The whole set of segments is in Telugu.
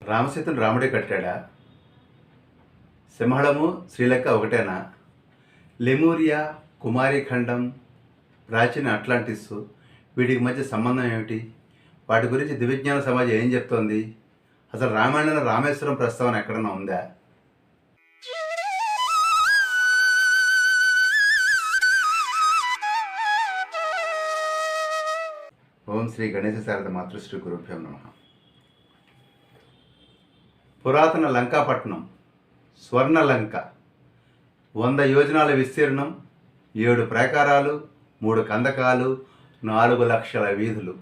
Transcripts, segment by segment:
రామసేతుని రాముడే కట్టాడా? సింహళము శ్రీలంక ఒకటేనా? లెమూరియా, కుమారీఖండం, ప్రాచీన అట్లాంటిస్ వీటికి మధ్య సంబంధం ఏమిటి? వాటి గురించి దివ్యజ్ఞాన సమాజం ఏం చెప్తోంది? అసలు రామాయణంలో రామేశ్వరం ప్రస్తావన ఎక్కడన్నా ఉందా? ఓం శ్రీ గణేశ శారద మాతృశ్రీ గురుభ్యం నమః. పురాతన లంకాపట్నం స్వర్ణలంక, 100 యోజనాల విస్తీర్ణం, 7 ప్రాకారాలు, 3 కందకాలు, 4 లక్షల వీధులు.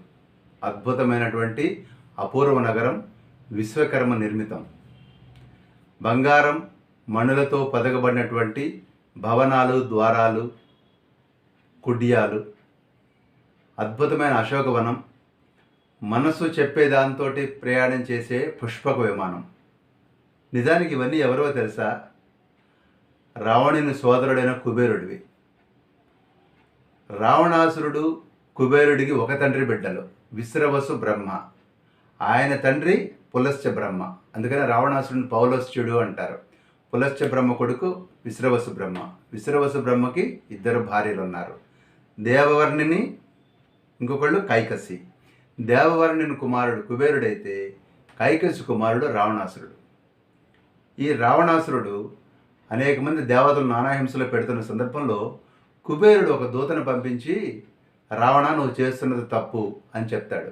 అద్భుతమైనటువంటి అపూర్వ నగరం, విశ్వకర్మ నిర్మితం. బంగారం, మణులతో పదగబడినటువంటి భవనాలు, ద్వారాలు, కుడ్యాలు, అద్భుతమైన అశోకవనం, మనసు చెప్పేదాంతో ప్రయాణం చేసే పుష్పక విమానం. నిజానికి ఇవన్నీ ఎవరో తెలుసా? రావణుని సోదరుడైన కుబేరుడివి. రావణాసురుడు కుబేరుడికి ఒక తండ్రి బిడ్డలు, విశ్రవసు బ్రహ్మ. ఆయన తండ్రి పులస్త్య బ్రహ్మ. అందుకని రావణాసురుడిని పౌలస్త్యుడు అంటారు. పులస్త్య బ్రహ్మ కొడుకు విశ్రవసు బ్రహ్మ. విశ్రవసు బ్రహ్మకి 2 భార్యలు ఉన్నారు. దేవవర్ణిని, ఇంకొకళ్ళు కైకసి. దేవవర్ణుని కుమారుడు కుబేరుడైతే కైకసి కుమారుడు రావణాసురుడు. ఈ రావణాసురుడు అనేక మంది దేవతలు నానాహింసలో పెడుతున్న సందర్భంలో కుబేరుడు ఒక దూతను పంపించి, రావణ, నువ్వు చేస్తున్నది తప్పు అని చెప్తాడు.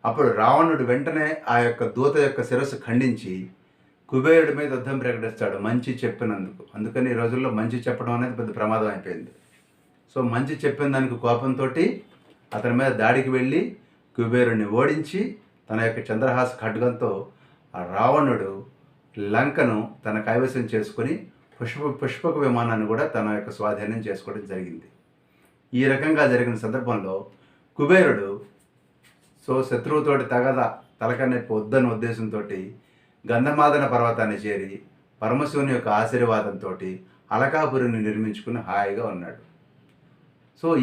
అప్పుడు రావణుడు వెంటనే ఆ యొక్క దూత యొక్క శిరస్సు ఖండించి కుబేరుడి మీద యుద్ధం ప్రకటిస్తాడు, మంచి చెప్పినందుకు. అందుకని ఈ రోజుల్లో మంచి చెప్పడం అనేది పెద్ద ప్రమాదం అయిపోయింది. సో మంచి చెప్పిన దానికి కోపంతో అతని మీద దాడికి వెళ్ళి కుబేరుడిని ఓడించి తన యొక్క చంద్రహాస ఖడ్గంతో ఆ రావణుడు లంకను తన కైవసం చేసుకుని పుష్పక విమానాన్ని కూడా తన యొక్క స్వాధీనం చేసుకోవడం జరిగింది. ఈ రకంగా జరిగిన సందర్భంలో కుబేరుడు శత్రువుతోటి తలకనెప్పి వద్దన్న ఉద్దేశంతో గంధమాదన పర్వతాన్ని చేరి పరమశివుని యొక్క ఆశీర్వాదంతో అలకాపురిని నిర్మించుకుని హాయిగా ఉన్నాడు.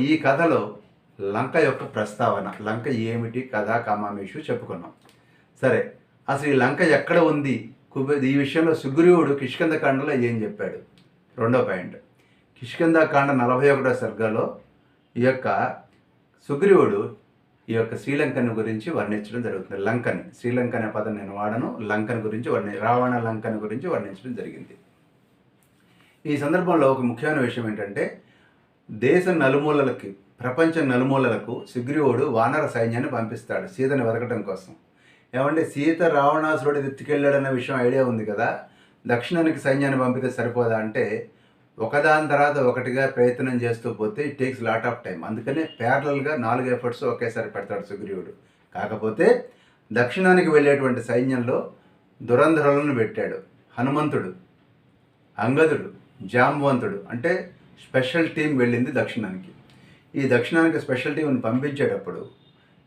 ఈ కథలో లంక యొక్క ప్రస్తావన, లంక ఏమిటి, కథా కామామేషు చెప్పుకున్నాం. సరే, అసలు ఈ లంక ఎక్కడ ఉంది? ఈ విషయంలో సుగ్రీవుడు కిష్కింధకాండలో ఏం చెప్పాడు? 2వ పాయింట్. కిష్కింధకాండ 41వ సర్గలో ఈ యొక్క సుగ్రీవుడు ఈ యొక్క శ్రీలంకని గురించి వర్ణించడం జరుగుతుంది. లంకని, శ్రీలంక అనే పదం నేను వాడను, లంకని గురించి రావణ లంకని గురించి వర్ణించడం జరిగింది. ఈ సందర్భంలో ఒక ముఖ్యమైన విషయం ఏంటంటే, దేశ నలుమూలలకి, ప్రపంచ నలుమూలలకు సుగ్రీవుడు వానర సైన్యాన్ని పంపిస్తాడు సీతని వెతకడం కోసం. ఏమంటే, సీత రావణాసురుడు ఎత్తుకెళ్ళాడన్న విషయం ఐడియా ఉంది కదా. దక్షిణానికి సైన్యాన్ని పంపితే సరిపోదా అంటే, ఒకదాని తర్వాత ఒకటిగా ప్రయత్నం చేస్తూ పోతే it takes lot of time. అందుకనే ప్యారలల్గా 4 ఎఫర్ట్స్ ఒకేసారి పెడతాడు సుగ్రీవుడు. కాకపోతే దక్షిణానికి వెళ్ళేటువంటి సైన్యంలో దురంధరులను పెట్టాడు. హనుమంతుడు, అంగదుడు, జాంబవంతుడు, అంటే స్పెషల్ టీం వెళ్ళింది దక్షిణానికి. ఈ దక్షిణానికి స్పెషల్ టీంని పంపించేటప్పుడు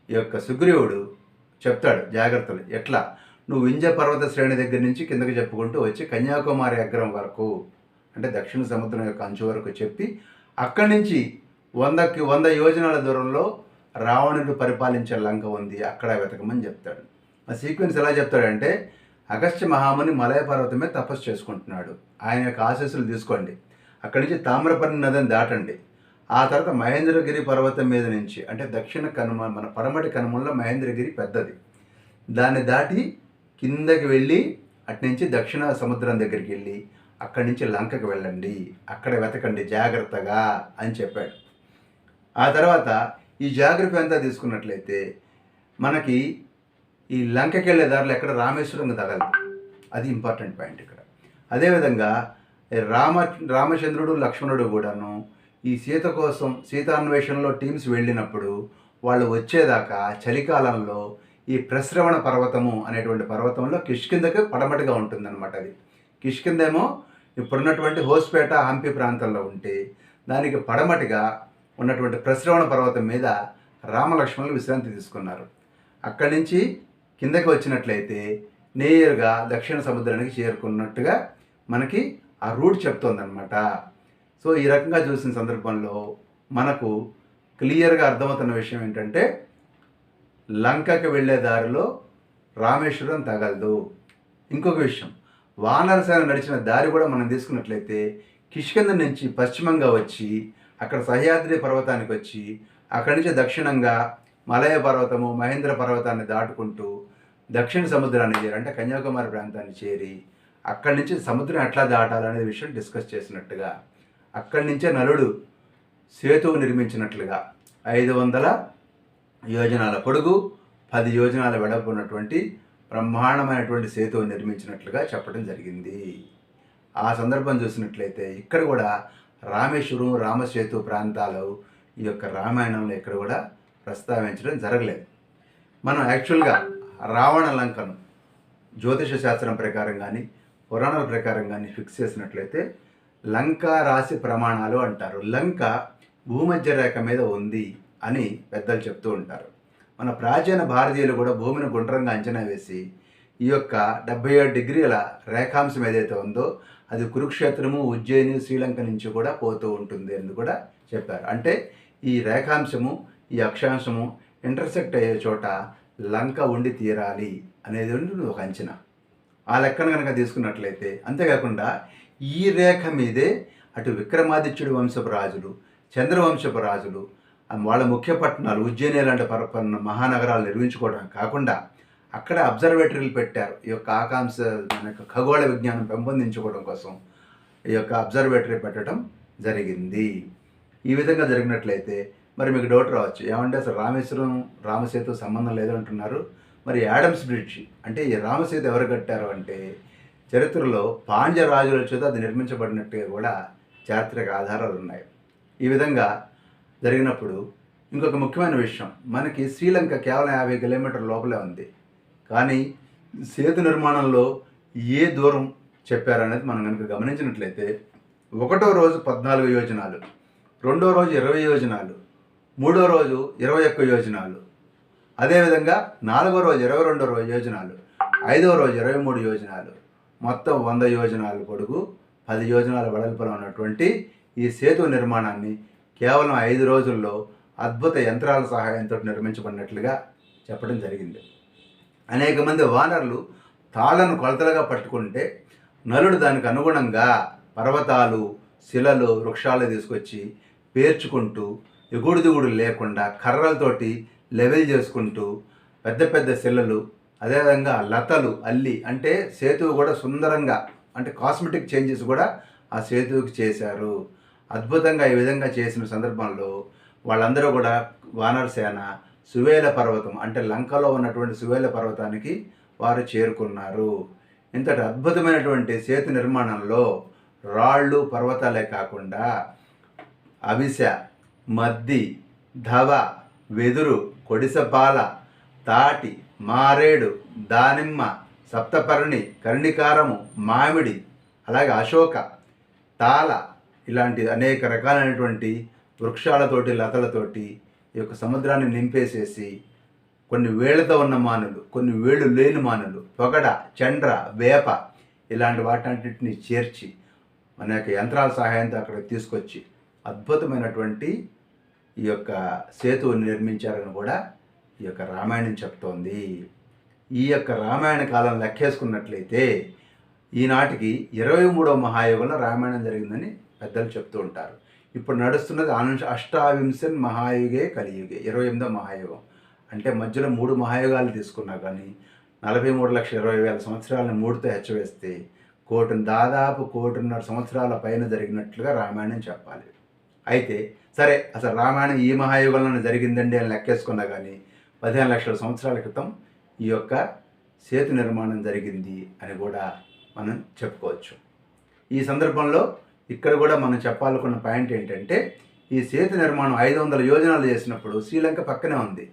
ఈ యొక్క సుగ్రీవుడు చెప్తాడు జాగ్రత్తలు. ఎట్లా? నువ్వు వింధ్య పర్వత శ్రేణి దగ్గర నుంచి కిందకి చెప్పుకుంటూ వచ్చి కన్యాకుమారి అగ్రం వరకు, అంటే దక్షిణ సముద్రం యొక్క అంచు వరకు చెప్పి, అక్కడి నుంచి 100 యోజనాల దూరంలో రావణుడు పరిపాలించే లంక ఉంది, అక్కడ వెతకమని చెప్తాడు. ఆ సీక్వెన్స్ ఎలా చెప్తాడంటే, అగస్త్య మహాముని మలయ పర్వతమే తపస్సు చేసుకుంటున్నాడు, ఆయన యొక్క ఆశీస్సులు తీసుకోండి. అక్కడి నుంచి తామ్రపర్ణి నదిని దాటండి. ఆ తర్వాత మహేంద్రగిరి పర్వతం మీద నుంచి, అంటే దక్షిణ కనుమ, మన పడమటి కనుమల్లో మహేంద్రగిరి పెద్దది, దాన్ని దాటి కిందకి వెళ్ళి అట్నుంచి దక్షిణ సముద్రం దగ్గరికి వెళ్ళి అక్కడి నుంచి లంకకి వెళ్ళండి, అక్కడ వెతకండి జాగ్రత్తగా అని చెప్పాడు. ఆ తర్వాత ఈ జాగ్రత్త అంతా తీసుకున్నట్లయితే మనకి ఈ లంకకి వెళ్ళే దారిలో ఎక్కడ రామేశ్వరం తగలదు. అది ఇంపార్టెంట్ పాయింట్ ఇక్కడ. అదేవిధంగా రామచంద్రుడు, లక్ష్మణుడు కూడాను ఈ సీత కోసం సీతాన్వేషణలో టీమ్స్ వెళ్ళినప్పుడు వాళ్ళు వచ్చేదాకా చలికాలంలో ఈ ప్రశ్రవణ పర్వతము అనేటువంటి పర్వతంలో కిష్కింధకి పడమటిగా ఉంటుందన్నమాట. అది కిష్కింధేమో ఇప్పుడున్నటువంటి హోస్పేట, హంపి ప్రాంతంలో ఉంటే, దానికి పడమటిగా ఉన్నటువంటి ప్రశ్రవణ పర్వతం మీద రామలక్ష్మణులు విశ్రాంతి తీసుకున్నారు. అక్కడి నుంచి కిందకి వచ్చినట్లయితే నేరుగా దక్షిణ సముద్రానికి చేరుకున్నట్టుగా మనకి ఆ రూట్ చెప్తోందనమాట. ఈ రకంగా చూసిన సందర్భంలో మనకు క్లియర్గా అర్థమవుతున్న విషయం ఏంటంటే, లంకకి వెళ్ళే దారిలో రామేశ్వరం తగలదు. ఇంకొక విషయం, వానరసేన నడిచిన దారి కూడా మనం తీసుకున్నట్లయితే కిష్కింధ నుంచి పశ్చిమంగా వచ్చి అక్కడ సహ్యాద్రి పర్వతానికి వచ్చి అక్కడి నుంచి దక్షిణంగా మలయ పర్వతము మహేంద్ర పర్వతాన్ని దాటుకుంటూ దక్షిణ సముద్రాన్ని చేరి అంటే కన్యాకుమారి ప్రాంతాన్ని చేరి అక్కడి నుంచి సముద్రం ఎట్లా దాటాలనే విషయం డిస్కస్ చేసినట్టుగా అక్కడి నుంచే నలుడు సేతువు నిర్మించినట్లుగా 500 యోజనాల పొడుగు 10 యోజనాల వెడల్పు ఉన్నటువంటి బ్రహ్మాండమైనటువంటి సేతువు నిర్మించినట్లుగా చెప్పడం జరిగింది. ఆ సందర్భం చూసినట్లయితే ఇక్కడ కూడా రామేశ్వరం రామసేతు ప్రాంతాలు ఈ యొక్క రామాయణంలో ఇక్కడ కూడా ప్రస్తావించడం జరగలేదు. మనం యాక్చువల్గా రావణ లంకను జ్యోతిష శాస్త్రం ప్రకారం కానీ పురాణాల ప్రకారం కానీ ఫిక్స్ చేసినట్లయితే లంకా రాశి ప్రమాణాలు అంటారు. లంక భూమధ్య రేఖ మీద ఉంది అని పెద్దలు చెప్తూ ఉంటారు. మన ప్రాచీన భారతీయులు కూడా భూమిని గుండ్రంగా అంచనా వేసి ఈ యొక్క 77 డిగ్రీల రేఖాంశం ఏదైతే ఉందో అది కురుక్షేత్రము ఉజ్జయిని శ్రీలంక నుంచి కూడా పోతూ ఉంటుంది అని కూడా చెప్పారు. అంటే ఈ రేఖాంశము ఈ అక్షాంశము ఇంటర్సెక్ట్ అయ్యే చోట లంక ఉండి తీరాలి అనేది ఒక అంచనా. ఆ లెక్కను కనుక తీసుకున్నట్లయితే అంతేకాకుండా ఈ రేఖ మీదే అటు విక్రమాదిత్యుడి వంశపు రాజులు చంద్రవంశపు రాజులు వాళ్ళ ముఖ్య పట్టణాలు ఉజ్జయిని లాంటి మహానగరాలు నిర్మించుకోవడం కాకుండా అక్కడ అబ్జర్వేటరీలు పెట్టారు. ఈ యొక్క ఆకాంక్ష మన యొక్క ఖగోళ విజ్ఞానం పెంపొందించుకోవడం కోసం ఈ యొక్క అబ్జర్వేటరీ పెట్టడం జరిగింది. ఈ విధంగా జరిగినట్లయితే మరి మీకు డౌట్ రావచ్చు, ఏమంటే అసలు రామేశ్వరం రామసేతు సంబంధం లేదంటున్నారు, మరి యాడమ్స్ బ్రిడ్జ్ అంటే ఈ రామసేతు ఎవరు కట్టారు అంటే చరిత్రలో పాండ్య రాజుల చేత అది నిర్మించబడినట్టుగా కూడా చారిత్రక ఆధారాలు ఉన్నాయి. ఈ విధంగా జరిగినప్పుడు ఇంకొక ముఖ్యమైన విషయం, మనకి శ్రీలంక కేవలం 50 కిలోమీటర్ల లోపలే ఉంది. కానీ సేతు నిర్మాణంలో ఏ దూరం చెప్పారనేది మనం కనుక గమనించినట్లయితే 1వ రోజు 14 యోజనాలు, 2వ రోజు 20 యోజనాలు, 3వ రోజు 21 యోజనాలు, అదేవిధంగా 4వ రోజు 22 యోజనాలు, 5వ రోజు 23 యోజనాలు, మొత్తం 100 యోజనాలు పొడుగు 10 యోజనాల వెడల్పులో ఉన్నటువంటి ఈ సేతు నిర్మాణాన్ని కేవలం 5 రోజుల్లో అద్భుత యంత్రాల సహాయంతో నిర్మించబడినట్లుగా చెప్పడం జరిగింది. అనేక మంది వానరులు తాళ్లను కొలతలుగా పట్టుకుంటే నలుడు దానికి అనుగుణంగా పర్వతాలు శిలలు వృక్షాలు తీసుకొచ్చి పేర్చుకుంటూ ఎగుడు దిగుడు లేకుండా కర్రలతోటి లెవెల్ చేసుకుంటూ పెద్ద పెద్ద శిలలు అదేవిధంగా లతలు అల్లి అంటే సేతువు కూడా సుందరంగా అంటే కాస్మెటిక్ చేంజెస్ కూడా ఆ సేతువుకి చేశారు. అద్భుతంగా ఈ విధంగా చేసిన సందర్భంలో వాళ్ళందరూ కూడా వానరసేన సువేల పర్వతం అంటే లంకలో ఉన్నటువంటి సువేల పర్వతానికి వారు చేరుకున్నారు. ఇంతటి అద్భుతమైనటువంటి సేతు నిర్మాణంలో రాళ్ళు పర్వతాలే కాకుండా అవిస మద్ది ధవ వెదురు కొడిసపాల తాటి మారేడు దానిమ్మ సప్తపర్ణి కర్ణికారము మామిడి అలాగే అశోక తాళ ఇలాంటి అనేక రకాలైనటువంటి వృక్షాలతోటి లతలతోటి ఈ యొక్క సముద్రాన్ని నింపేసేసి కొన్ని వేళ్లతో ఉన్న మానులు కొన్ని వేళ్ళు లేని మానులు పొగడ చండ్ర వేప ఇలాంటి వాటన్నిటిని చేర్చి మన యొక్క యంత్రాల సహాయంతో అక్కడికి తీసుకొచ్చి అద్భుతమైనటువంటి ఈ యొక్క సేతువుని నిర్మించారని కూడా ఈ యొక్క రామాయణం చెప్తోంది. ఈ యొక్క రామాయణ కాలం లెక్కేసుకున్నట్లయితే ఈనాటికి 23వ మహాయుగంలో రామాయణం జరిగిందని పెద్దలు చెప్తూ ఉంటారు. ఇప్పుడు నడుస్తున్నది అష్టావింశన్ మహాయుగే కలియుగే 28వ మహాయుగం. అంటే మధ్యలో 3 మహాయుగాలు తీసుకున్నా కానీ 43,20,000 సంవత్సరాలను 3తో హెచ్చవేస్తే దాదాపు 1,50,00,000 సంవత్సరాల పైన జరిగినట్లుగా రామాయణం చెప్పాలి. అయితే సరే అసలు రామాయణం ఈ మహాయుగంలోనే జరిగిందండి అని లెక్కేసుకున్నా కానీ 15 లక్షల సంవత్సరాల క్రితం ఈ యొక్క సేతు నిర్మాణం జరిగింది అని కూడా మనం చెప్పుకోవచ్చు. ఈ సందర్భంలో ఇక్కడ కూడా మనం చెప్పాలనుకున్న పాయింట్ ఏంటంటే ఈ సేతు నిర్మాణం 500 యోజనాలు చేసినప్పుడు శ్రీలంక పక్కనే ఉంది.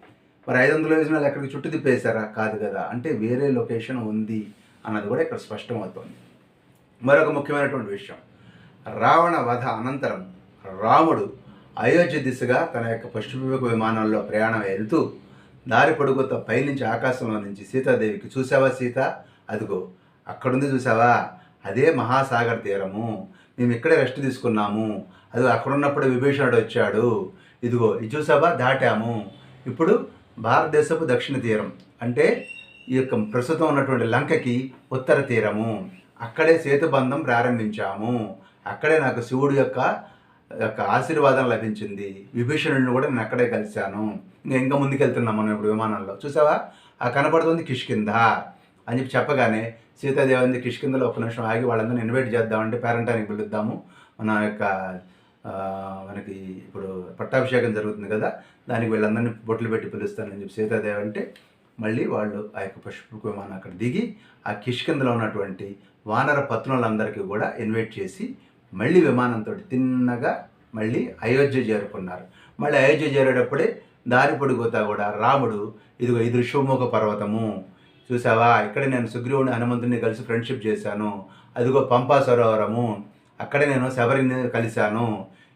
మరి 500 యోజనాలు ఎక్కడికి చుట్టూ తిప్పేశారా? కాదు కదా, అంటే వేరే లొకేషన్ ఉంది అన్నది కూడా ఇక్కడ స్పష్టమవుతోంది. మరొక ముఖ్యమైనటువంటి విషయం, రావణ వధ అనంతరం రాముడు అయోధ్య దిశగా తన యొక్క పశ్చిమ విమానంలో ప్రయాణం వెళ్తూ దారి పొడుగుతో పైనుంచి ఆకాశంలో నుంచి సీతాదేవికి చూసావా సీత, అదిగో అక్కడుంది చూసావా, అదే మహాసాగర్ తీరము, మేము ఇక్కడే రెస్ట్ తీసుకున్నాము, అది అక్కడున్నప్పుడు విభీషణుడు వచ్చాడు, ఇదిగో ఇది చూసావా దాటాము, ఇప్పుడు భారతదేశపు దక్షిణ తీరం అంటే ఈ యొక్క ప్రస్తుతం ఉన్నటువంటి లంకకి ఉత్తర తీరము. అక్కడే సేతుబంధం ప్రారంభించాము. అక్కడే నాకు శివుడు యొక్క యొక్క ఆశీర్వాదం లభించింది. విభీషణుడిని కూడా నేను అక్కడే కలిశాను. ఇంకా ముందుకెళ్తున్నాం మనం ఇప్పుడు విమానంలో. చూసావా, ఆ కనపడుతుంది కిష్కింధ అని చెప్పగానే సీతాదేవి కిష్కింధలో ఒక్క నిమిషం ఆగి వాళ్ళందరినీ ఇన్వైట్ చేద్దామంటే పేరెంటానికి పిలుద్దాము. మన యొక్క మనకి ఇప్పుడు పట్టాభిషేకం జరుగుతుంది కదా, దానికి వీళ్ళందరినీ బొట్లు పెట్టి పిలుస్తానని చెప్పి సీతాదేవి అంటే మళ్ళీ వాళ్ళు ఆ యొక్క పుష్పక విమానం అక్కడ దిగి ఆ కిష్కింధలో ఉన్నటువంటి వానర పత్నులందరికీ కూడా ఇన్వైట్ చేసి మళ్ళీ విమానంతో తిన్నగా మళ్ళీ అయోధ్య చేరుకున్నారు. మళ్ళీ అయోధ్య చేరేటప్పుడే దారి పొడుగుతా కూడా రాముడు ఇదిగో ఇది ఋషభముఖ పర్వతము చూసావా, ఇక్కడ నేను సుగ్రీవుని హనుమంతుని కలిసి ఫ్రెండ్షిప్ చేశాను. అదిగో పంపా సరోవరము, అక్కడే నేను శబరిని కలిశాను.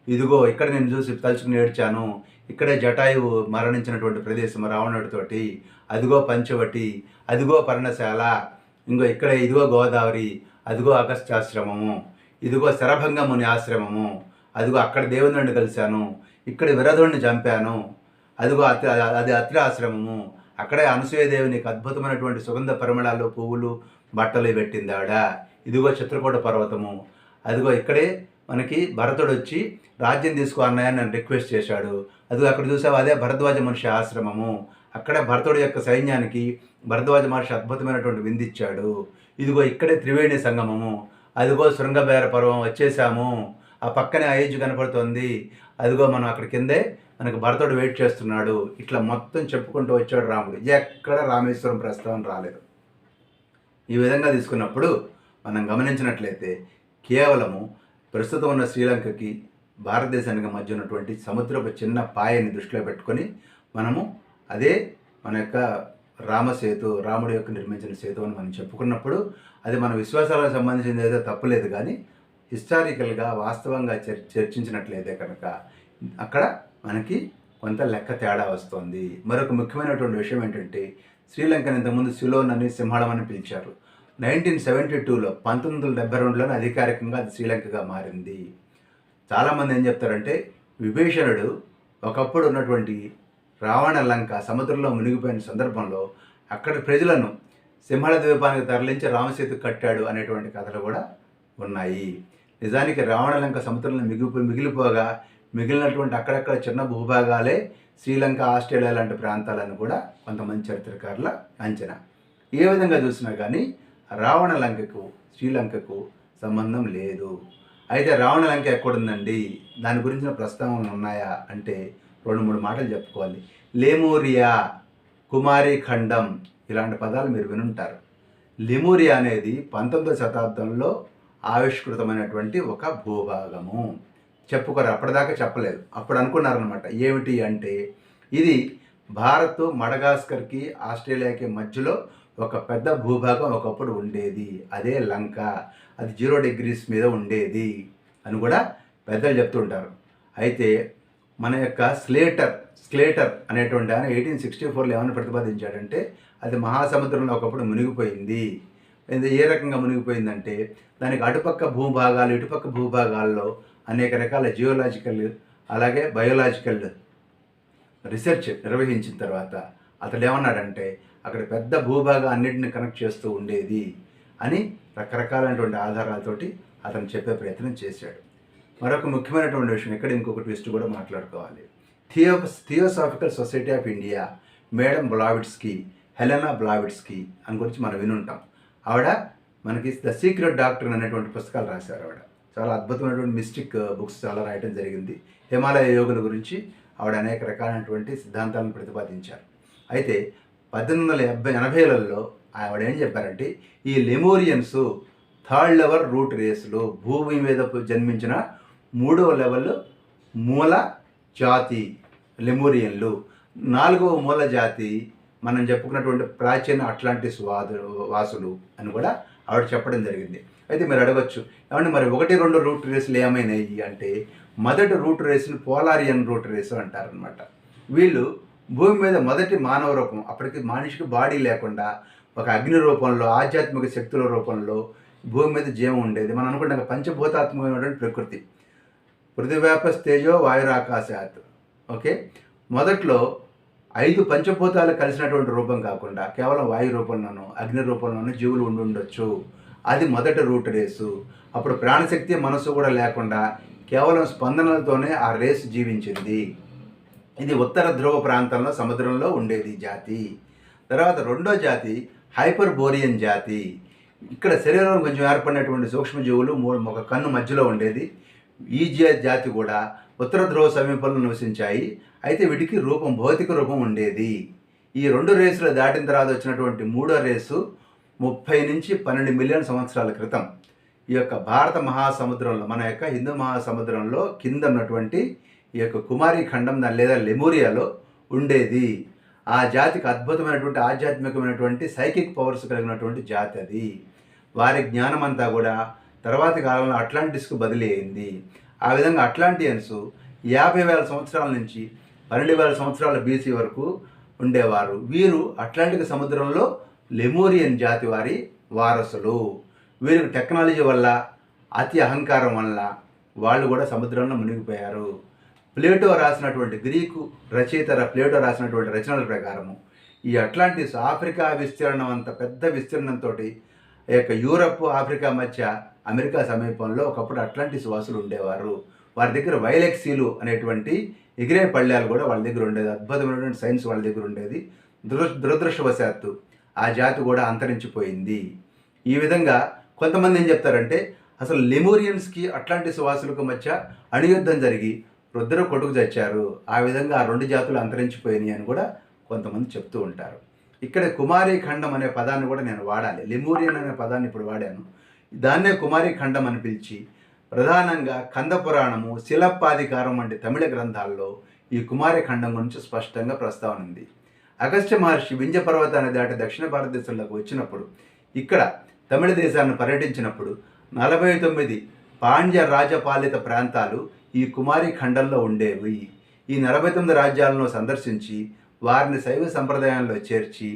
ఇదిగో ఇక్కడ నేను చూసి తలుచుకుని ఏడ్చాను. ఇక్కడే జటాయువు మరణించినటువంటి ప్రదేశం రావణుడితోటి. అదిగో పంచవటి, అదిగో పర్ణశాల, ఇక్కడే ఇదిగో గోదావరి, అదిగో అగస్త్యాశ్రమము, ఇదిగో శరభంగ ముని ఆశ్రమము, అదిగో అక్కడ దేవేంద్రుడిని కలిశాను. ఇక్కడ విరధుడిని చంపాను. అదిగో అది అత్రి ఆశ్రమము, అక్కడే అనసూయదేవి నీకు అద్భుతమైనటువంటి సుగంధ పరిమళాలు పువ్వులు బట్టలు పెట్టింది ఆవిడ. ఇదిగో చిత్రకూట పర్వతము, అదిగో ఇక్కడే మనకి భరతుడు వచ్చి రాజ్యం తీసుకో అన్నయ్య నన్ను రిక్వెస్ట్ చేశాడు. అదిగో అక్కడ చూసావు అదే భరద్వాజ మహర్షి ఆశ్రమము, అక్కడే భరతుడి యొక్క సైన్యానికి భరద్వాజ మహర్షి అద్భుతమైనటువంటి విందిచ్చాడు. ఇదిగో ఇక్కడే త్రివేణి సంగమము, అదిగో శృంగబేర పర్వం వచ్చేసాము, ఆ పక్కనే అయోధ్య కనపడుతోంది, అదిగో మనం అక్కడ కిందే మనకు భరతుడు వెయిట్ చేస్తున్నాడు. ఇట్లా మొత్తం చెప్పుకుంటూ వచ్చాడు రాముడు. ఎక్కడ రామేశ్వరం ప్రస్తావన రాలేదు. ఈ విధంగా తీసుకున్నప్పుడు మనం గమనించినట్లయితే కేవలము ప్రస్తుతం ఉన్న శ్రీలంకకి భారతదేశానికి మధ్య ఉన్నటువంటి సముద్రపు చిన్న పాయని దృష్టిలో పెట్టుకొని మనము అదే మన యొక్క రామసేతు, రాముడి యొక్క నిర్మించిన సేతు అని మనం చెప్పుకున్నప్పుడు అది మన విశ్వాసాలకు సంబంధించింది ఏదో తప్పులేదు, కానీ హిస్టారికల్గా వాస్తవంగా చర్చించినట్లయితే కనుక అక్కడ మనకి కొంత లెక్క తేడా వస్తుంది. మరొక ముఖ్యమైనటువంటి విషయం ఏంటంటే శ్రీలంకని ఇంతకుముందు సిలోన్ అని సింహళం అని పిలిచారు. 1972లో 1972లోనే అధికారికంగా అది శ్రీలంకగా మారింది. చాలామంది ఏం చెప్తారంటే విభీషణుడు ఒకప్పుడు ఉన్నటువంటి రావణ లంక సముద్రంలో మునిగిపోయిన సందర్భంలో అక్కడి ప్రజలను సింహళ ద్వీపానికి తరలించి రామసేతు కట్టాడు అనేటువంటి కథలు కూడా ఉన్నాయి. నిజానికి రావణ లంక సముద్రంలో మిగిలిపోగా మిగిలినటువంటి అక్కడక్కడ చిన్న భూభాగాలే శ్రీలంక, ఆస్ట్రేలియా లాంటి ప్రాంతాలను కూడా కొంతమంది చరిత్రకారుల అంచనా. ఏ విధంగా చూసినా కానీ రావణ లంకకు శ్రీలంకకు సంబంధం లేదు. అయితే రావణ లంక ఎక్కడుందండి, దాని గురించిన ప్రస్తావనలు ఉన్నాయా అంటే 2-3 మాటలు చెప్పుకోవాలి. లెమూరియా, కుమారి ఖండం ఇలాంటి పదాలు మీరు వినుంటారు. లెమూరియా అనేది 19వ శతాబ్దంలో ఆవిష్కృతమైనటువంటి ఒక భూభాగము. చెప్పుకోరు, అప్పటిదాకా చెప్పలేదు. అప్పుడు అనుకున్నారనమాట ఏమిటి అంటే ఇది భారత్, మడగాస్కర్కి, ఆస్ట్రేలియాకి మధ్యలో ఒక పెద్ద భూభాగం ఒకప్పుడు ఉండేది, అదే లంక, అది 0 degrees మీద ఉండేది అని కూడా పెద్దలు చెప్తుంటారు. అయితే మన యొక్క స్లేటర్ అనేటువంటి ఆయన 1864లో ఏమైనా ప్రతిపాదించాడంటే అది మహాసముద్రంలో ఒకప్పుడు మునిగిపోయింది. ఏ రకంగా మునిగిపోయిందంటే దానికి అటుపక్క భూభాగాలు ఇటుపక్క భూభాగాల్లో అనేక రకాల జియోలాజికల్ అలాగే బయోలాజికల్ రీసెర్చ్ నిర్వహించిన తర్వాత అతడు ఏమన్నాడంటే అక్కడ పెద్ద భూభాగం అన్నింటిని కనెక్ట్ చేస్తూ ఉండేది అని రకరకాలైనటువంటి ఆధారాలతోటి అతను చెప్పే ప్రయత్నం చేశాడు. మరొక ముఖ్యమైనటువంటి విషయం ఇక్కడ ఇంకొక ట్విస్ట్ కూడా మాట్లాడుకోవాలి. Theosophical society of India madam Blavatsky, Helena Blavatsky అని గురించి మనం వినుంటాం. ఆవిడ మనకి ద సీక్రెట్ డాక్టర్ అనేటువంటి పుస్తకాలు రాశారు. ఆవిడ చాలా అద్భుతమైనటువంటి మిస్టిక్ బుక్స్ చాలా రాయడం జరిగింది. హిమాలయ యోగుల గురించి ఆవిడ అనేక రకాలైనటువంటి సిద్ధాంతాలను ప్రతిపాదించారు. అయితే 1880లలో ఆవిడ ఏం చెప్పారంటే ఈ లెమూరియన్స్ 3rd లెవెల్ రూట్ రేసులు, భూమి మీద జన్మించిన 3వ లెవెల్ మూల జాతి లెమూరియన్లు, 4వ మూల జాతి మనం చెప్పుకున్నటువంటి ప్రాచీన అట్లాంటిస్ వాసులు అని కూడా ఆవిడ చెప్పడం జరిగింది. అయితే మీరు అడగచ్చు ఏమంటే మరి 1-2 రూట్ రేసులు ఏమైనాయి అంటే మొదటి రూట్ రేసులు పోలారియన్ రూట్ రేసు అంటారనమాట. వీళ్ళు భూమి మీద మొదటి మానవ రూపం, అప్పటికి మనిషికి బాడీ లేకుండా ఒక అగ్ని రూపంలో ఆధ్యాత్మిక శక్తుల రూపంలో భూమి మీద జీవం ఉండేది. మనం అనుకుంటాం పంచభూతాత్మకమైనటువంటి ప్రకృతి, పృథివ్యాప తేజో వాయురాకాశాత్. ఓకే, మొదట్లో 5 పంచభూతాలు కలిసినటువంటి రూపం కాకుండా కేవలం వాయు రూపంలోనూ అగ్ని రూపంలోనూ జీవులు ఉండొచ్చు. అది మొదటి రూట్ రేసు. అప్పుడు ప్రాణశక్తి మనసు కూడా లేకుండా కేవలం స్పందనలతోనే ఆ రేసు జీవించింది. ఇది ఉత్తర ధ్రువ ప్రాంతంలో సముద్రంలో ఉండేది జాతి. తర్వాత రెండో జాతి హైపర్ బోరియన్ జాతి. ఇక్కడ శరీరంలో కొంచెం ఏర్పడినటువంటి సూక్ష్మజీవులు ఒక కన్ను మధ్యలో ఉండేది. ఈ జాతి కూడా ఉత్తర ధ్రువ సమీపంలో నివసించాయి. అయితే వీటికి భౌతిక రూపం ఉండేది. ఈ 2 రేసులు దాటిన తర్వాత వచ్చినటువంటి మూడో రేసు 30 నుంచి 12 మిలియన్ సంవత్సరాల క్రితం ఈ యొక్క భారత మహాసముద్రంలో, మన యొక్క హిందూ మహాసముద్రంలో కింద ఉన్నటువంటి ఈ యొక్క కుమారి ఖండం లేదా లెమూరియాలో ఉండేది. ఆ జాతికి అద్భుతమైనటువంటి ఆధ్యాత్మికమైనటువంటి సైకిక్ పవర్స్ కలిగినటువంటి జాతి అది. వారి జ్ఞానం అంతా కూడా తర్వాతి కాలంలో అట్లాంటిస్కు బదిలీ అయింది. ఆ విధంగా అట్లాంటియన్స్ 50,000 సంవత్సరాల నుంచి 12,000 సంవత్సరాల బీసీ వరకు ఉండేవారు. వీరు అట్లాంటిక్ సముద్రంలో లెమూరియన్ జాతి వారి వారసులు. వీరికి టెక్నాలజీ వల్ల, అతి అహంకారం వల్ల వాళ్ళు కూడా సముద్రంలో మునిగిపోయారు. ప్లేటో రాసినటువంటి గ్రీకు రచయిత ప్లేటో రాసినటువంటి రచనల ప్రకారము ఈ అట్లాంటిస్ ఆఫ్రికా విస్తీర్ణం అంత పెద్ద విస్తీర్ణంతో ఈ యొక్క యూరప్, ఆఫ్రికా మధ్య అమెరికా సమీపంలో ఒకప్పుడు అట్లాంటిస్ వాసులు ఉండేవారు. వారి దగ్గర వైలెక్సీలు అనేటువంటి ఎగిరే పళ్ళాలు కూడా వాళ్ళ దగ్గర ఉండేది. అద్భుతమైనటువంటి సైన్స్ వాళ్ళ దగ్గర ఉండేది. దురదృష్టవశాత్తు ఆ జాతి కూడా అంతరించిపోయింది. ఈ విధంగా కొంతమంది ఏం చెప్తారంటే అసలు లెమూరియన్స్కి అట్లాంటిస్ వాసులకు మధ్య అణుయుద్ధం జరిగి రుద్ర కొడుకు చచ్చారు. ఆ విధంగా ఆ 2 జాతులు అంతరించిపోయినాయి అని కూడా కొంతమంది చెప్తూ ఉంటారు. ఇక్కడ కుమారి ఖండం అనే పదాన్ని కూడా నేను వాడాలి. లెమూరియన్ అనే పదాన్ని ఇప్పుడు వాడాను. దాన్నే కుమారి ఖండం అని పిలిచి ప్రధానంగా కంద పురాణము, శిలప్పాధికారం వంటి తమిళ గ్రంథాల్లో ఈ కుమారి ఖండం గురించి స్పష్టంగా ప్రస్తావన ఉంది. అగస్త్య మహర్షి వింధ్య పర్వతాన్ని దాటి దక్షిణ భారతదేశంలోకి వచ్చినప్పుడు, ఇక్కడ తమిళ దేశాన్ని పర్యటించినప్పుడు 49 పాండ్య రాజపాలిత ప్రాంతాలు ఈ కుమారి ఖండంలో ఉండేవి. ఈ 49 రాజ్యాలను సందర్శించి వారిని శైవ సంప్రదాయంలో చేర్చి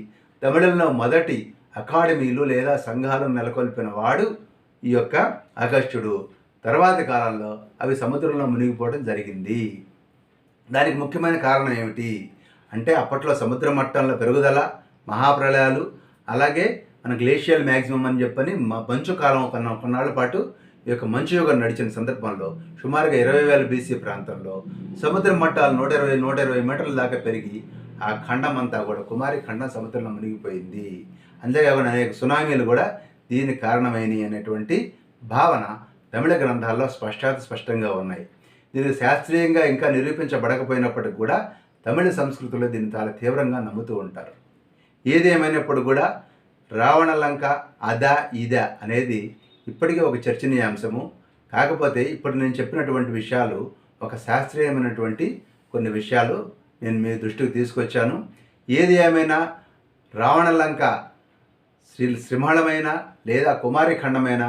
తమిళంలో మొదటి అకాడమీలు లేదా సంఘాలను నెలకొల్పిన వాడు ఈ యొక్క అగస్త్యుడు. తర్వాతి కాలంలో అవి సముద్రంలో మునిగిపోవడం జరిగింది. దానికి ముఖ్యమైన కారణం ఏమిటి అంటే అప్పట్లో సముద్ర మట్టంలో పెరుగుదల, మహాప్రళయాలు, అలాగే మన గ్లేషియల్ మ్యాక్సిమం అని చెప్పని మంచు కాలం కొన్నాళ్ళ పాటు ఈ యొక్క మంచు యుగం నడిచిన సందర్భంలో సుమారుగా 20,000 బీసీ ప్రాంతంలో సముద్ర మట్టాలు 120 మీటర్ల దాకా పెరిగి ఆ ఖండం అంతా కూడా కుమారి ఖండం సముద్రంలో మునిగిపోయింది. అంతేకాకుండా అనేక సునామీలు కూడా దీనికి కారణమైనవి అనేటువంటి భావన తమిళ గ్రంథాల్లో స్పష్టంగా ఉన్నాయి. దీనికి శాస్త్రీయంగా ఇంకా నిరూపించబడకపోయినప్పటికీ కూడా తమిళ సంస్కృతిలో దీన్ని చాలా తీవ్రంగా నమ్ముతూ ఉంటారు. ఏదేమైనప్పుడు కూడా రావణ లంక అదా ఇదా అనేది ఇప్పటికీ ఒక చర్చనీయాంశము. కాకపోతే ఇప్పుడు నేను చెప్పినటువంటి విషయాలు ఒక శాస్త్రీయమైనటువంటి కొన్ని విషయాలు నేను మీ దృష్టికి తీసుకొచ్చాను. ఏది ఏమైనా రావణ లంక శ్రీమహళమైన లేదా కుమారి ఖండమైన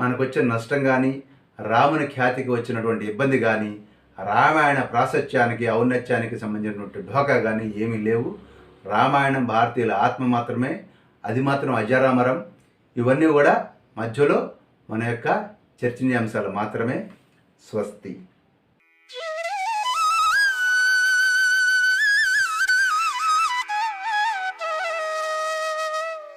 మనకు వచ్చిన నష్టం కానీ, రాముని ఖ్యాతికి వచ్చినటువంటి ఇబ్బంది కానీ, రామాయణ ప్రాశస్త్యానికి ఔన్నత్యానికి సంబంధించినటువంటి ఢోకా కానీ ఏమీ లేవు. రామాయణం భారతీయుల ఆత్మ మాత్రమే, అది మాత్రం అజరామరం. ఇవన్నీ కూడా మధ్యలో మన యొక్క చర్చనీయాంశాలు మాత్రమే. స్వస్తి.